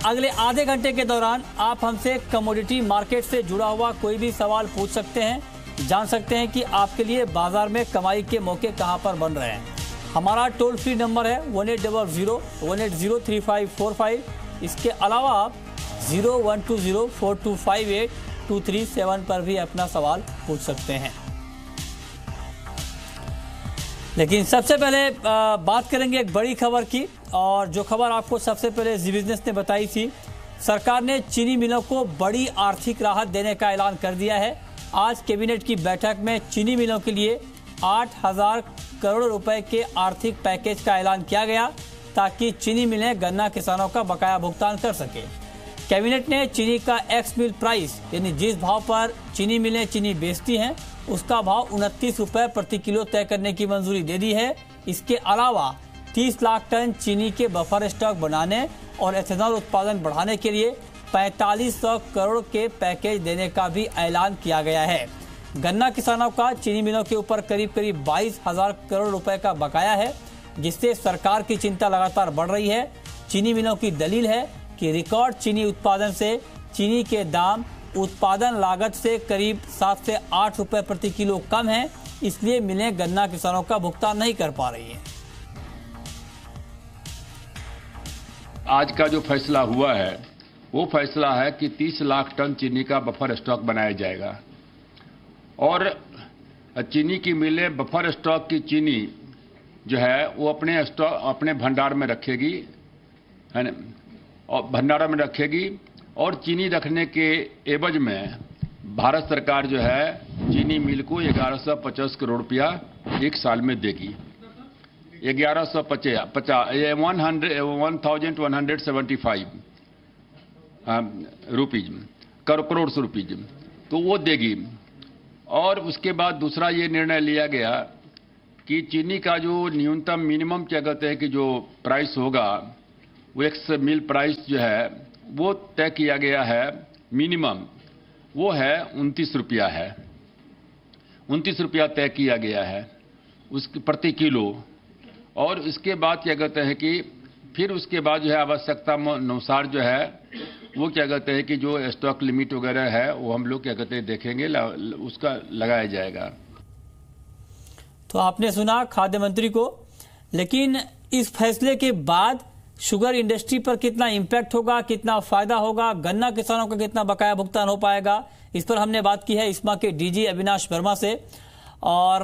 अगले आधे घंटे के दौरान आप हमसे कमोडिटी मार्केट से जुड़ा हुआ कोई भी सवाल पूछ सकते हैं, जान सकते हैं कि आपके लिए बाजार में कमाई के मौके कहां पर बन रहे हैं। हमारा टोल फ्री नंबर है 1800-180-3545। इसके अलावा आप 0120-4258-237 पर भी अपना सवाल पूछ सकते हैं। लेकिन सबसे पहले बात करेंगे एक बड़ी खबर की, और जो खबर आपको सबसे पहले जी बिजनेस ने बताई थी। सरकार ने चीनी मिलों को बड़ी आर्थिक राहत देने का ऐलान कर दिया है। आज कैबिनेट की बैठक में चीनी मिलों के लिए 8,000 करोड़ रुपए के आर्थिक पैकेज का ऐलान किया गया, ताकि चीनी मिलें गन्ना किसानों का बकाया भुगतान कर सके। कैबिनेट ने चीनी का एक्स मिल प्राइस, यानी जिस भाव पर चीनी मिलें चीनी बेचती हैं, उसका भाव 29 रुपए प्रति किलो तय करने की मंजूरी दे दी है। इसके अलावा 30 लाख टन चीनी के बफर स्टॉक बनाने और एथेनॉल उत्पादन बढ़ाने के लिए 4500 करोड़ के पैकेज देने का भी ऐलान किया गया है। गन्ना किसानों का चीनी मिलों के ऊपर करीब 22,000 करोड़ रुपए का बकाया है, जिससे सरकार की चिंता लगातार बढ़ रही है। चीनी मिलों की दलील है कि रिकॉर्ड चीनी उत्पादन से चीनी के दाम उत्पादन लागत से करीब 7 से 8 रुपए प्रति किलो कम है, इसलिए मिलें गन्ना किसानों का भुगतान नहीं कर पा रही है। आज का जो फैसला हुआ है वो फैसला है कि 30 लाख टन चीनी का बफर स्टॉक बनाया जाएगा, और चीनी की मिलें बफर स्टॉक की चीनी जो है वो अपने भंडार में रखेगी, है ना, और भंडार में रखेगी, और चीनी रखने के एवज में भारत सरकार जो है चीनी मिल को 1150 करोड़ रुपया एक साल में देगी। 1175 रुपीज करोड़ रुपीज तो वो देगी। और उसके बाद दूसरा ये निर्णय लिया गया कि चीनी का जो न्यूनतम मिनिमम क्या कहते हैं कि जो प्राइस होगा वो एक्स मिल प्राइस जो है वो तय किया गया है, मिनिमम वो है 29 रुपया है, 29 रुपया तय किया गया है उसके प्रति किलो। और इसके बाद क्या कहते हैं कि फिर उसके बाद जो है आवश्यकता अनुसार जो है वो क्या कहते हैं कि जो स्टॉक लिमिट वगैरह है वो हम लोग क्या कहते हैं देखेंगे, उसका लगाया जाएगा। तो आपने सुना खाद्य मंत्री को, लेकिन इस फैसले के बाद शुगर इंडस्ट्री पर कितना इम्पैक्ट होगा, कितना फायदा होगा, गन्ना किसानों का कितना बकाया भुगतान हो पाएगा, इस पर हमने बात की है इस्मा के डीजी अविनाश वर्मा से। और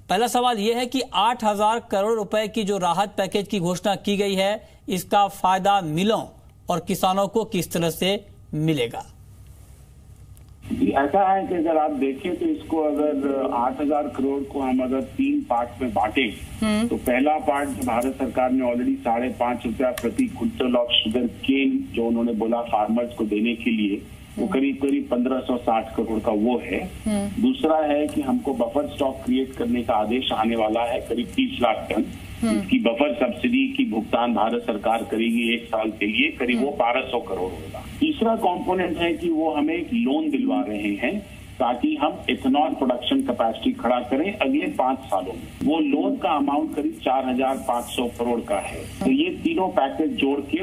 पहला सवाल यह है कि 8,000 करोड़ रुपए की जो राहत पैकेज की घोषणा की गई है, इसका फायदा मिलों और किसानों को किस तरह से मिलेगा? ऐसा है कि अगर आप देखें तो इसको अगर 8,000 करोड़ को हम अगर 3 पार्ट में बांटें तो पहला पार्ट भारत सरकार ने ऑलरेडी 5.5 रुपया प्रति क्विंटल ऑफ शुगर केन जो उन्होंने बोला फार्मर्स को देने के लिए, वो करीब 1560 करोड़ का वो है। दूसरा है कि हमको बफर स्टॉक क्रिएट करने का आदेश आने वाला है करीब 30 लाख टन, इसकी बफर सब्सिडी की भुगतान भारत सरकार करेगी 1 साल के लिए, करीब वो 1200 करोड़ होगा। तीसरा कंपोनेंट है कि वो हमें एक लोन दिलवा रहे हैं ताकि हम इथेनॉल प्रोडक्शन कैपेसिटी खड़ा करें अगले 5 सालों में। वो लोन का अमाउंट करीब 4,500 करोड़ का है। तो ये तीनों पैकेज जोड़ के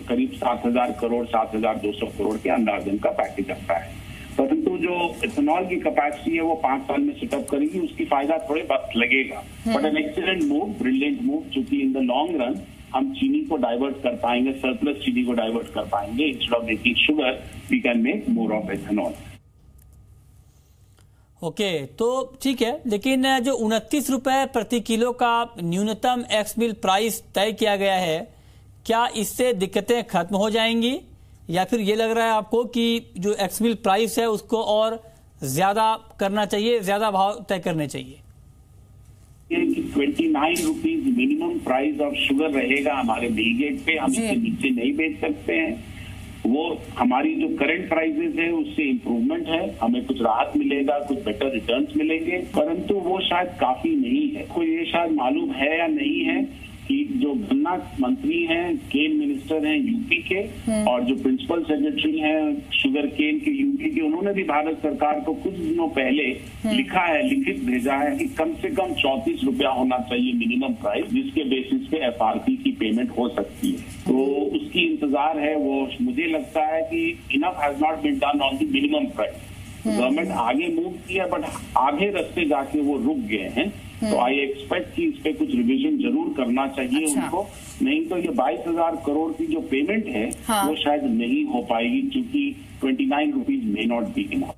करीब 7,000 करोड़ 7,200 करोड़ के अंदाजन का पैकेज आता है। परंतु जो इथेनॉल की कैपेसिटी है वो 5 साल में सेटअप करेगी, उसकी फायदा थोड़े वक्त लगेगा, but an excellent move, brilliant move, चूंकि इन द लॉन्ग रन हम चीनी को डाइवर्ट कर पाएंगे, सरप्लस चीनी को डाइवर्ट कर पाएंगे। Instead of making sugar we can make more of ethanol. Okay, तो ठीक है, लेकिन जो 29 रुपए प्रति किलो का न्यूनतम एक्स मिल प्राइस तय किया गया है, क्या इससे दिक्कतें खत्म हो जाएंगी, या फिर ये लग रहा है आपको कि जो एक्स मिल प्राइस है उसको और ज्यादा करना चाहिए, ज्यादा भाव तय करने चाहिए? 29 rupees minimum price of sugar रहेगा हमारे मिल गेट पे, हम इससे नीचे नहीं बेच सकते हैं। वो हमारी जो करंट प्राइसेस है उससे इम्प्रूवमेंट है, हमें कुछ राहत मिलेगा, कुछ बेटर रिटर्न्स मिलेंगे, परंतु वो शायद काफी नहीं है। कोई ये शायद मालूम है या नहीं है कि जो गन्ना मंत्री हैं, केन मिनिस्टर हैं यूपी के, और जो प्रिंसिपल सेक्रेटरी हैं शुगर केन के यूपी के, उन्होंने भी भारत सरकार को कुछ दिनों पहले लिखा है, लिखित भेजा है कि कम से कम 34 रुपया होना चाहिए मिनिमम प्राइस, जिसके बेसिस पे एफआरपी की पेमेंट हो सकती है। तो उसकी इंतजार है। वो मुझे लगता है कि enough has not been done on the minimum price. Government आगे मूव किया, बट आधे रास्ते जाके वो रुक गए हैं। तो आई एक्सपेक्ट कि इस पे कुछ रिवीजन जरूर करना चाहिए उनको, नहीं तो ये 22,000 करोड़ की जो पेमेंट है वो शायद नहीं हो पाएगी, क्योंकि 29 rupees may not be enough.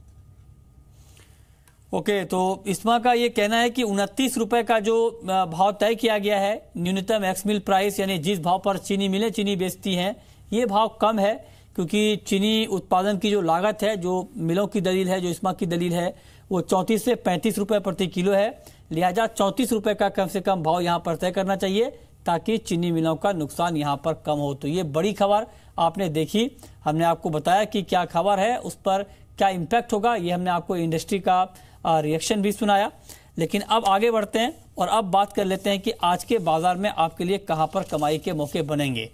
Okay, तो इस्मा का ये कहना है कि 29 रुपए का जो भाव तय किया गया है न्यूनतम एक्स मिल प्राइस, यानी जिस भाव पर चीनी मिलें चीनी बेचती हैं, ये भाव कम है क्योंकि चीनी उत्पादन की जो लागत है, जो मिलों की दलील है, जो इस्मा की दलील है, वो 34 से 35 रुपए प्रति किलो है। लिहाजा 34 रुपए का कम से कम भाव यहाँ पर तय करना चाहिए ताकि चीनी मिलों का नुकसान यहाँ पर कम हो। तो ये बड़ी खबर आपने देखी, हमने आपको बताया कि क्या खबर है, उस पर क्या इम्पैक्ट होगा, ये हमने आपको इंडस्ट्री का रिएक्शन भी सुनाया। लेकिन अब आगे बढ़ते हैं और अब बात कर लेते हैं कि आज के बाजार में आपके लिए कहाँ पर कमाई के मौके बनेंगे।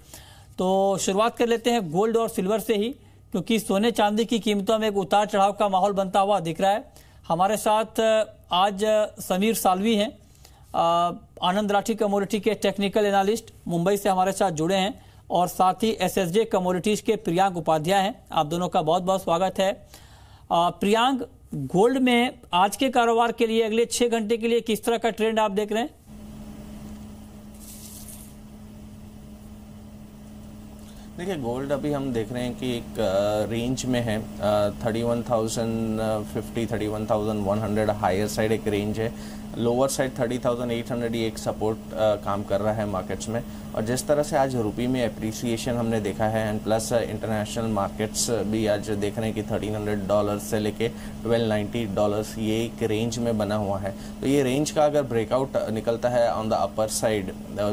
तो शुरुआत कर लेते हैं गोल्ड और सिल्वर से ही, क्योंकि सोने चांदी की कीमतों में एक उतार चढ़ाव का माहौल बनता हुआ दिख रहा है। हमारे साथ आज समीर सालवी हैं, आनंद राठी कमोडिटी के टेक्निकल एनालिस्ट, मुंबई से हमारे साथ जुड़े हैं, और साथ ही एसएसजे कमोडिटीज के प्रियांक उपाध्याय हैं। आप दोनों का बहुत बहुत स्वागत है। प्रियांक, गोल्ड में आज के कारोबार के लिए अगले 6 घंटे के लिए किस तरह का ट्रेंड आप देख रहे हैं? देखिए, गोल्ड अभी हम देख रहे हैं कि एक रेंज में है, 31,050 31,100 हायर साइड एक रेंज है, लोअर साइड 30,800 ये एक सपोर्ट काम कर रहा है मार्केट्स में। और जिस तरह से आज रुपये में एप्रिसिएशन हमने देखा है, एंड प्लस इंटरनेशनल मार्केट्स भी आज देख रहे हैं कि $1,300 से लेके $1,290 ये एक रेंज में बना हुआ है। तो ये रेंज का अगर ब्रेकआउट निकलता है ऑन द अपर साइड,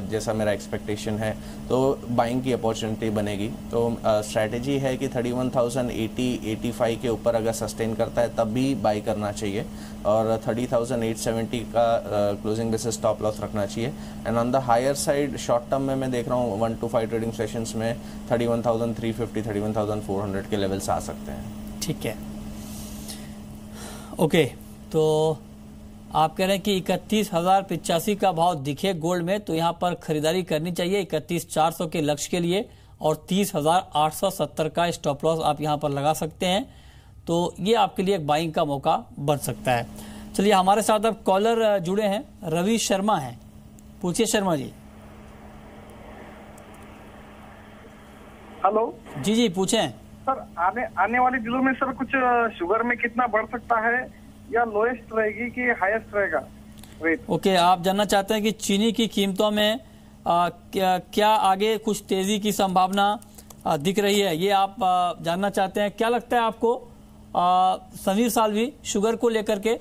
जैसा मेरा एक्सपेक्टेशन है, तो बाइंग की अपॉर्चुनिटी बनेगी। तो स्ट्रैटेजी है कि 31,080-85 के ऊपर अगर सस्टेन करता है तब भी बाई करना चाहिए, और 30,870 का क्लोजिंग बेसिस स्टॉप लॉस रखना चाहिए। And on the higher side short term में मैं देख रहा हूँ 1 to 5 ट्रेडिंग सेशंस में 31,350 31,400 के लेवल्स आ सकते हैं। ठीक है, ओके। तो आप कह रहे हैं कि 31,085 का भाव दिखे गोल्ड में, तो यहाँ पर खरीदारी करनी चाहिए 31,400 के लक्ष्य के लिए, और 30,870 का स्टॉप लॉस आप यहाँ पर लगा सकते हैं। तो ये आपके लिए एक बाइंग का मौका बन सकता है। चलिए, हमारे साथ अब कॉलर जुड़े हैं, रवि शर्मा हैं। पूछिए शर्मा जी। हेलो जी जी, पूछें सर। आने वाले दिनों में सर कुछ शुगर में कितना बढ़ सकता है, या लोएस्ट रहेगी कि हाईएस्ट रहेगा रेट? ओके, आप जानना चाहते हैं कि चीनी की कीमतों में क्या आगे कुछ तेजी की संभावना दिख रही है, ये आप जानना चाहते हैं। क्या लगता है आपको समीर सालवी शुगर को लेकर के?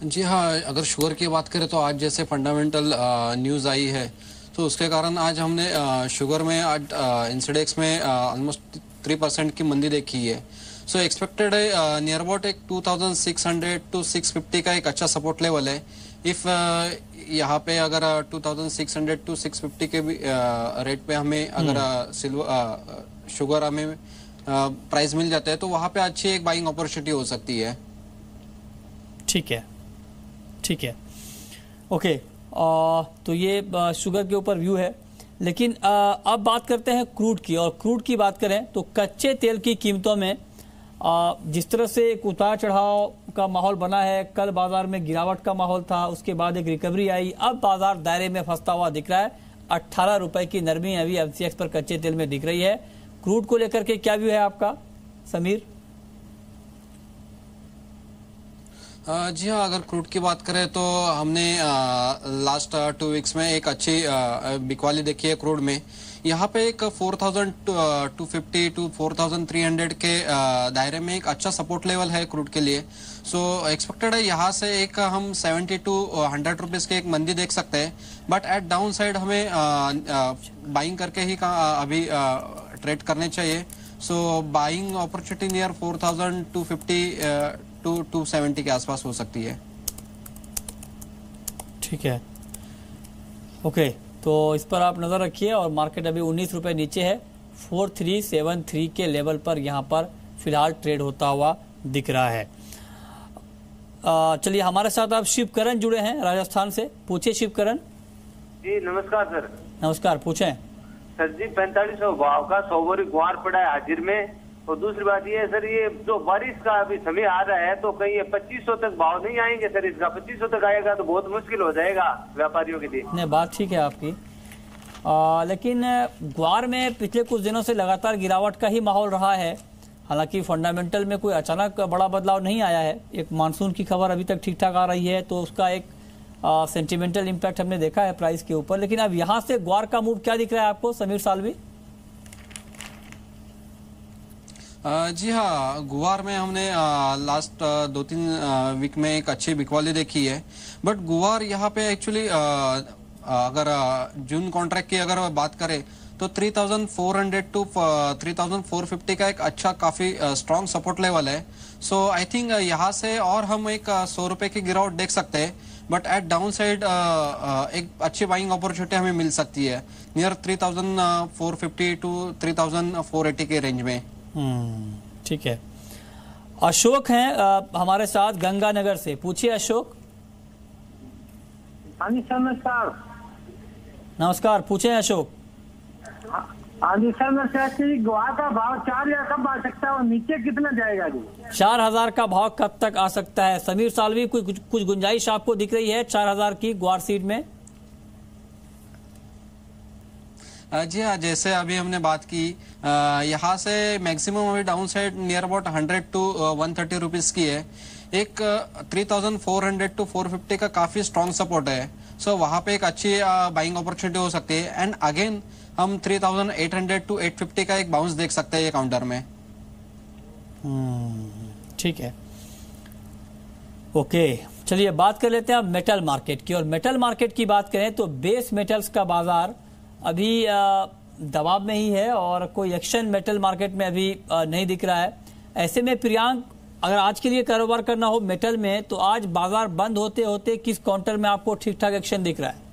जी हाँ, अगर शुगर की बात करें तो आज जैसे फंडामेंटल न्यूज़ आई है, तो उसके कारण आज हमने शुगर में आज इंसेडेक्स में ऑलमोस्ट 3% की मंदी देखी है। सो एक्सपेक्टेड है नियर अबाउट एक 2,600 to 650 का एक अच्छा सपोर्ट लेवल है। इफ यहाँ पे अगर 2,600 to 650 के भी रेट पे हमें अगर सिल्वर शुगर हमें प्राइस मिल जाता है, तो वहाँ पे अच्छी एक बाइंग अपॉर्चुनिटी हो सकती है। ठीक है, ठीक है, ओके। तो ये शुगर के ऊपर व्यू है। लेकिन अब बात करते हैं क्रूड की, और क्रूड की बात करें तो कच्चे तेल की कीमतों में जिस तरह से एक उतार चढ़ाव का माहौल बना है, कल बाजार में गिरावट का माहौल था, उसके बाद एक रिकवरी आई, अब बाजार दायरे में फंसता हुआ दिख रहा है। 18 रुपए की नरमी अभी एमसीएक्स पर कच्चे तेल में दिख रही है। क्रूड को लेकर के क्या व्यू है आपका समीर? जी हाँ, अगर क्रूड की बात करें तो हमने लास्ट 2 वीक्स में एक अच्छी बिकवाली देखी है क्रूड में। यहाँ पे एक 4,250 to 4,300 के दायरे में एक अच्छा सपोर्ट लेवल है क्रूड के लिए। सो एक्सपेक्टेड है यहाँ से एक हम 70 to 100 रुपीज़ के एक मंदी देख सकते हैं, बट एट डाउन साइड हमें बाइंग करके ही अभी ट्रेड करने चाहिए। So buying opportunity near 4,250 to 270 के आसपास हो सकती है। ठीक है, ओके, तो इस पर आप नज़र रखिए। और मार्केट अभी 19 रुपये नीचे है, 4373 के लेवल पर यहाँ पर फिलहाल ट्रेड होता हुआ दिख रहा है। चलिए, हमारे साथ आप शिवकरण जुड़े हैं राजस्थान से, पूछिए शिवकरण। जी नमस्कार सर। नमस्कार, पूछें। सर जी 4500 भाव का 100 बोरी गुआर पड़ा है हाजिर में। और दूसरी बात ये है सर, ये जो बारिश का अभी समय आ रहा है तो कहीं 2500 तक भाव नहीं आएंगे सर? इसका 2500 तक आएगा तो बहुत मुश्किल हो जाएगा व्यापारियों के लिए। नहीं, बात ठीक है आपकी, लेकिन ग्वार में पिछले कुछ दिनों से लगातार गिरावट का ही माहौल रहा है। हालांकि फंडामेंटल में कोई अचानक बड़ा बदलाव नहीं आया है। एक मानसून की खबर अभी तक ठीक ठाक आ रही है, तो उसका एक सेंटिमेंटल इम्पैक्ट हमने देखा है प्राइस के ऊपर। लेकिन अब यहाँ से ग्वार का मूव क्या दिख रहा है आपको, समीर सालवी? जी हाँ, गुवार में हमने लास्ट 2-3 वीक में एक अच्छी बिकवाली देखी है। बट गुवार यहाँ पे एक्चुअली अगर जून कॉन्ट्रैक्ट की अगर बात करें तो 3400 टू 3450 का एक अच्छा काफी स्ट्रॉन्ग सपोर्ट लेवल है। सो आई थिंक यहाँ से और हम एक 100 रुपए की गिरावट देख सकते हैं। बट एट डाउन साइड एक अच्छी बाइंग अपॉर्चुनिटी हमें मिल सकती है नियर 3450 टू 3480 के रेंज में। ठीक है। अशोक हैं हमारे साथ गंगानगर से, पूछिए अशोक। हाँ जी सर, नमस्कार। नमस्कार, पूछें अशोक। हाँ जी सर, मैं कि गुआर का भाव 4000 कब आ सकता है और नीचे कितना जाएगा जी? 4000 का भाव कब तक आ सकता है? समीर सालवी, कुछ गुंजाइश आपको दिख रही है 4000 की ग्वार सीड में? जी हाँ, जैसे अभी हमने बात की, यहाँ से मैक्सिमम अभी down side near about 100 to 130 rupees की है। एक 3400 टू 450 का काफी स्ट्रॉन्ग सपोर्ट है। सो वहां पे एक अच्छी बाइंग अपॉर्चुनिटी हो सकती है। एंड अगेन हम 3800 टू 850 का एक बाउंस देख सकते हैं ये काउंटर में। ठीक है, ओके। चलिए बात कर लेते हैं अब मेटल मार्केट की। और मेटल मार्केट की बात करें तो बेस मेटल्स का बाजार अभी दबाव में ही है और कोई एक्शन मेटल मार्केट में अभी नहीं दिख रहा है। ऐसे में प्रियांक, अगर आज के लिए कारोबार करना हो मेटल में तो आज बाजार बंद होते होते किस काउंटर में आपको ठीक ठाक एक्शन दिख रहा है?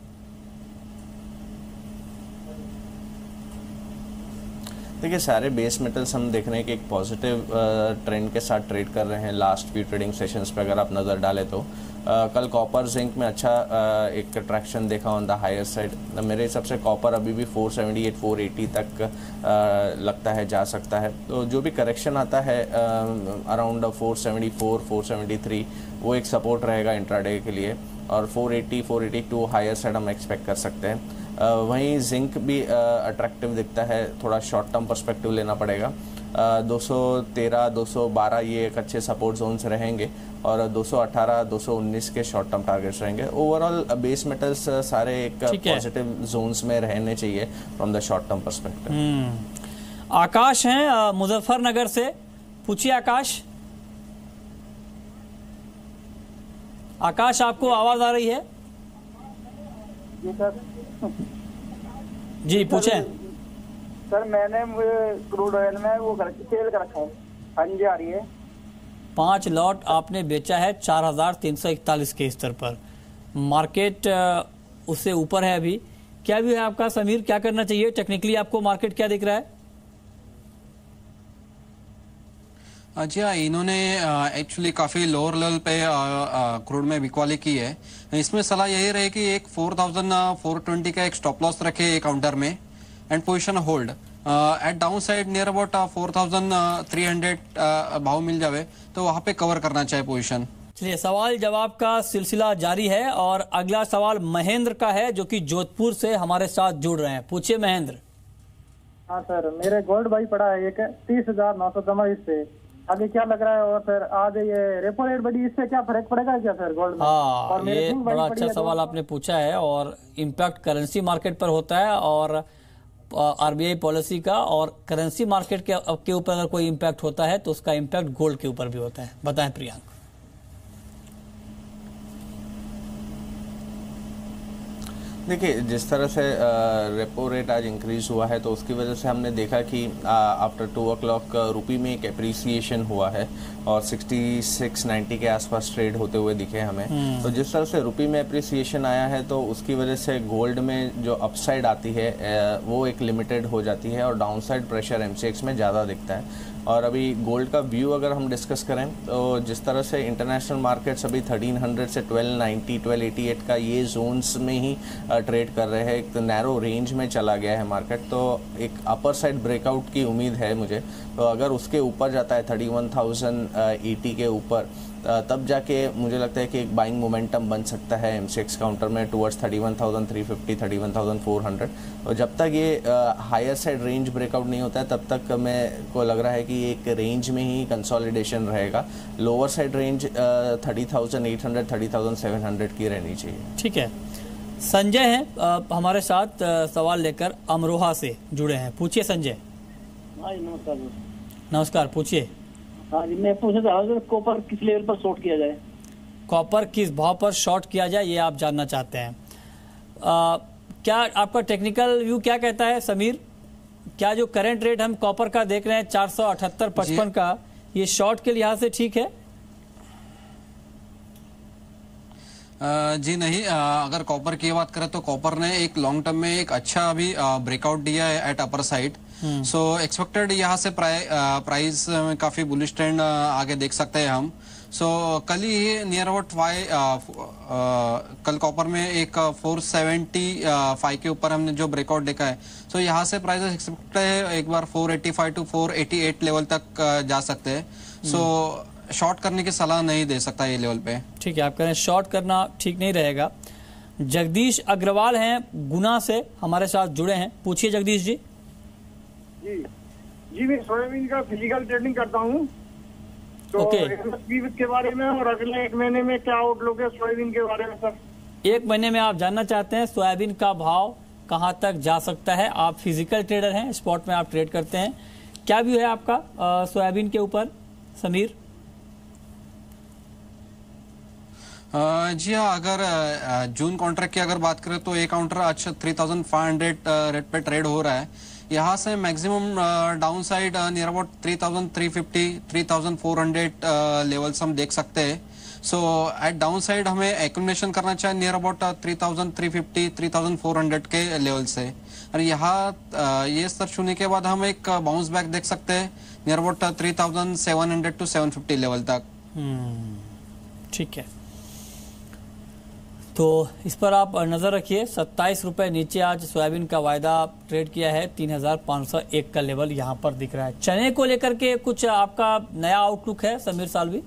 देखिए, सारे बेस मेटल्स हम देख रहे हैं कि एक पॉजिटिव ट्रेंड के साथ ट्रेड कर रहे हैं लास्ट फ्यू ट्रेडिंग सेशंस पे अगर आप नज़र डालें तो। कल कॉपर जिंक में अच्छा एक ट्रैक्शन देखा ऑन द हायर साइड। मेरे हिसाब से कॉपर अभी भी 478 480 तक लगता है जा सकता है। तो जो भी करेक्शन आता है अराउंड 474 473 वो एक सपोर्ट रहेगा इंट्राडे के लिए। और 480 482 हायर साइड हम एक्सपेक्ट कर सकते हैं। वहीं जिंक भी अट्रैक्टिव दिखता है, थोड़ा शॉर्ट टर्म पर्सपेक्टिव लेना पड़ेगा। 213 212 ये एक अच्छे सपोर्ट जोन्स रहेंगे और 218 219 के शॉर्ट टर्म टारगेट्स रहेंगे। ओवरऑल बेस मेटल्स सारे एक पॉजिटिव जोन्स में रहने चाहिए from the short term perspective. Akash हैं मुजफ्फरनगर से, पूछिए आकाश। आकाश, आपको आवाज आ रही है? जी सर। जी पूछें। सर मैंने क्रूड ऑयल में वो सेल कर रखा है, हाँ जी आ रही है। 5 लॉट आपने बेचा है 4341 के स्तर पर। मार्केट उससे ऊपर है अभी, क्या भी है आपका समीर, क्या करना चाहिए टेक्निकली? आपको मार्केट क्या दिख रहा है? जी हाँ, इन्होंने एक्चुअली काफी लोअर लेवल पे क्रूड में बिकवाली की है। इसमें सलाह यही रहे कि एक 4420 का एक स्टॉप लॉस रखे काउंटर में and position hold. At down side near about 4300 भाव मिल जावे तो वहां पे कवर करना चाहिए पोजीशन। चलिए, सवाल जवाब का सिलसिला जारी है और अगला सवाल महेंद्र का है जो कि जोधपुर से हमारे साथ जुड़ रहे हैं। पूछिए महेंद्र। हाँ सर, मेरे गोल्ड भाई पड़ा है एक 30,900 जमा, इससे आगे क्या लग रहा है? और सर आज ये रेपो रेट बढ़ी, इससे क्या फर्क पड़ेगा क्या सर गोल्ड में? हाँ, ये बड़ा अच्छा सवाल आपने पूछा है। और इम्पैक्ट करेंसी मार्केट पर होता है और आरबीआई पॉलिसी का, और करेंसी मार्केट के ऊपर अगर कोई इम्पैक्ट होता है तो उसका इम्पैक्ट गोल्ड के ऊपर भी होता है। बताएं प्रियांक। देखिए, जिस तरह से रेपो रेट आज इंक्रीज हुआ है तो उसकी वजह से हमने देखा कि आफ्टर 2 o'clock रुपी में एक एप्रिसिएशन हुआ है और 66.90 के आसपास ट्रेड होते हुए दिखे हमें। तो जिस तरह से रुपी में एप्रिसिएशन आया है तो उसकी वजह से गोल्ड में जो अपसाइड आती है वो एक लिमिटेड हो जाती है और डाउनसाइड प्रेशर एमसीएक्स में ज़्यादा दिखता है। और अभी गोल्ड का व्यू अगर हम डिस्कस करें तो जिस तरह से इंटरनेशनल मार्केट्स अभी 1300 से 1290 1288 का ये जोन्स में ही ट्रेड कर रहे हैं, एक नैरो रेंज में चला गया है मार्केट, तो एक अपर साइड ब्रेकआउट की उम्मीद है मुझे। तो अगर उसके ऊपर जाता है 31,080 के ऊपर तब जाके मुझे लगता है कि एक बाइंग मोमेंटम बन सकता है एमसीएक्स काउंटर में टुवर्ड्स 31,350 31,400। और जब तक ये हायर साइड रेंज ब्रेकआउट नहीं होता है तब तक मैं को लग रहा है कि एक रेंज में ही कंसोलिडेशन रहेगा। लोअर साइड रेंज 30,800 30,700 की रहनी चाहिए। ठीक है, संजय हैं हमारे साथ सवाल लेकर अमरोहा से जुड़े हैं। पूछिए संजय। नमस्कार। नमस्कार, पूछिए। हाँ जी, मैं पूछ रहा था कॉपर किस लेवल पर शॉर्ट किया जाए? कॉपर किस भाव पर शॉर्ट किया जाए ये आप जानना चाहते हैं। क्या आपका टेक्निकल व्यू क्या कहता है समीर? क्या जो करंट रेट हम कॉपर का देख रहे हैं 478.55 का, ये शॉर्ट के लिहाज से ठीक है? जी नहीं, अगर कॉपर की बात करें तो कॉपर ने एक लॉन्ग टर्म में एक अच्छा अभी ब्रेकआउट दिया है at upper side. So expected यहाँ से प्राइस में काफी बुलिश ट्रेंड आगे देख सकते हैं हम। सो कल ही नियर अबाउट कल कॉपर में एक 475 के ऊपर हमने जो ब्रेकआउट देखा है, सो यहाँ से प्राइस एक्सपेक्ट है एक बार 485 टू 488 लेवल तक जा सकते हैं। सो शॉर्ट करने की सलाह नहीं दे सकता ये लेवल पे। ठीक है, आप कह रहे हैं शॉर्ट करना ठीक नहीं रहेगा। जगदीश अग्रवाल हैं गुना से हमारे साथ जुड़े हैं। पूछिए जगदीश जी। जी मैं सोयाबीन का फिजिकल ट्रेडिंग करता हूँ, तो एमएसपी के बारे में और अगले 1 महीने में क्या आउटलुक है सोयाबीन के बारे में सर? 1 महीने में आप जानना चाहते हैं सोयाबीन का भाव कहां तक जा सकता है। आप फिजिकल ट्रेडर हैं, स्पॉट में आप ट्रेड करते हैं, क्या व्यू है आपका सोयाबीन के ऊपर समीर? जी हाँ, अगर जून कॉन्ट्रैक्ट की अगर बात करें तो एक काउंटर अच्छा 3,500 रेट पे ट्रेड हो रहा है। यहाँ से maximum down side near about 3,350 3,400 levels हम देख सकते हैं। सो एट डाउन साइड हमें एक्यूमुलेशन करना चाहिए नियर अबाउट 3,350 3,400 के लेवल से। और यहाँ ये स्तर छूने के बाद हम एक बाउंस बैक देख सकते हैं नियर अबाउट 3,700 टू 750 लेवल तक। ठीक है, तो इस पर आप नजर रखिए। 27 रुपए नीचे आज सोयाबीन का वायदा ट्रेड किया है। 3,501 का लेवल यहाँ पर दिख रहा है। चने को लेकर के कुछ आपका नया आउटलुक है समीर सालवी?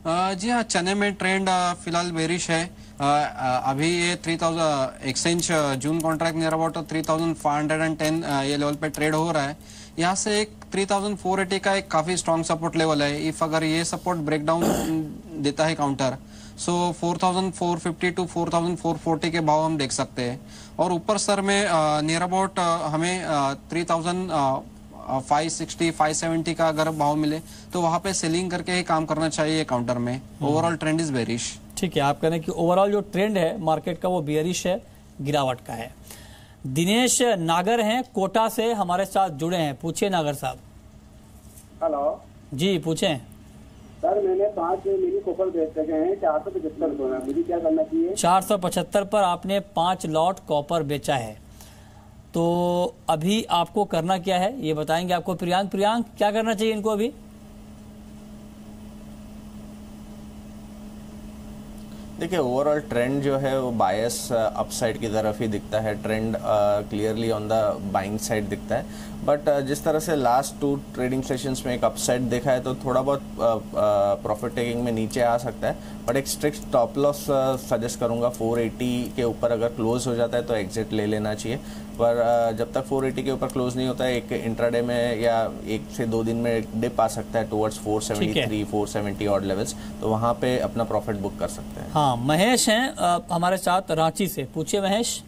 जी हाँ, चने में ट्रेंड फिलहाल बेरिश है। अभी ये 3,000 exchange June contract near about 3,510 ये लेवल पे ट्रेड हो रहा है। यहाँ से एक 3,480 का एक काफी स्ट्रॉन्ग सपोर्ट लेवल है। इफ अगर ये सपोर्ट ब्रेकडाउन देता है काउंटर, सो 4,450 टू 4,440 के भाव हम देख सकते हैं। और ऊपर सर में नियर अबाउट हमें 3,560 570 का अगर भाव मिले तो वहां पे सेलिंग करके ही काम करना चाहिए काउंटर में। Overall trend is bearish. ठीक है, आप कह रहे हैं कि ओवरऑल जो ट्रेंड है मार्केट का वो बेरिश है, गिरावट का है। दिनेश नागर हैं कोटा से हमारे साथ जुड़े हैं। पूछिए नागर साहब। हेलो जी, पूछें। सर मैंने 5 मिली कॉपर बेच रखे हैं 475 में, मुझे क्या करना चाहिए? 475 पर आपने 5 लॉट कॉपर बेचा है, तो अभी आपको करना क्या है ये बताएंगे आपको प्रियांक। प्रियांक, क्या करना चाहिए इनको अभी? देखिए, ओवरऑल ट्रेंड जो है वो बायस अपसाइड की तरफ ही दिखता है। Trend clearly on the buying side दिखता है। बट जिस तरह से लास्ट 2 ट्रेडिंग सेशंस में एक अपसाइड देखा है तो थोड़ा बहुत प्रॉफिट टेकिंग में नीचे आ सकता है। बट एक स्ट्रिक्ट स्टॉप लॉस सजेस्ट करूंगा। 480 के ऊपर अगर क्लोज हो जाता है तो एग्जिट ले लेना चाहिए। पर जब तक 480 के ऊपर क्लोज नहीं होता है, एक इंट्राडे में या 1 से 2 दिन में एक डिप आ सकता है टुवर्ड्स 473 470 ऑड लेवल्स, तो वहां पे अपना प्रॉफिट बुक कर सकते हैं। हाँ, महेश हैं हमारे साथ रांची से। पूछिए महेश।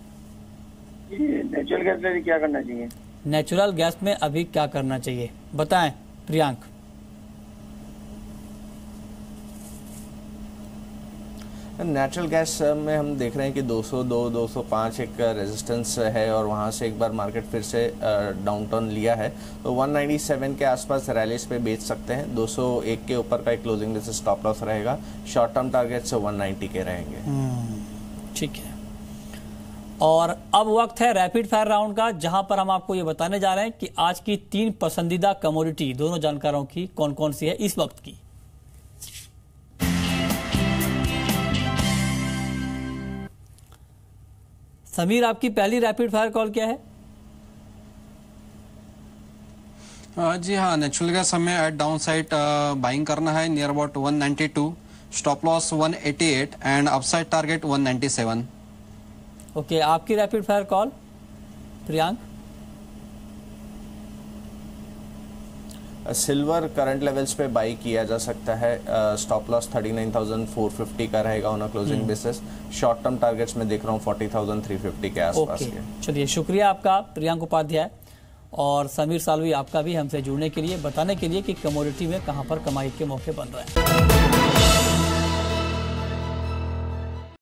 नेचुरल गैस में क्या करना चाहिए? नेचुरल गैस में अभी क्या करना चाहिए बताएं प्रियांक। नेचुरल गैस में हम देख रहे हैं कि 202 205 एक रेजिस्टेंस है और वहां से एक बार मार्केट फिर से डाउनटर्न लिया है, तो 197 के आसपास रैलीज पे बेच सकते हैं। 201 के ऊपर का एक क्लोजिंग बेसिस स्टॉप लॉस रहेगा। शॉर्ट टर्म टारगेट से 190 के रहेंगे। ठीक है, और अब वक्त है रैपिड फायर राउंड का, जहां पर हम आपको ये बताने जा रहे हैं कि आज की 3 पसंदीदा कमोडिटी दोनों जानकारों की कौन कौन सी है इस वक्त की। समीर, आपकी पहली रैपिड फायर कॉल क्या है? जी हाँ, नेचुरल गैस हमें एट डाउन साइड बाइंग करना है near about 192, stop loss 188 and upside target 197। Okay, आपकी rapid fire call Priyank? Silver current levels पे बाई किया जा सकता है। स्टॉप लॉस 39,450 का रहेगा on a closing basis. Short term targets में देख रहा हूँ 40,350 के आसपास के। चलिए, शुक्रिया आपका प्रियांक उपाध्याय और समीर सालवी, आपका भी हमसे जुड़ने के लिए, बताने के लिए कि कमोडिटी में कहां पर कमाई के मौके बन रहे हैं।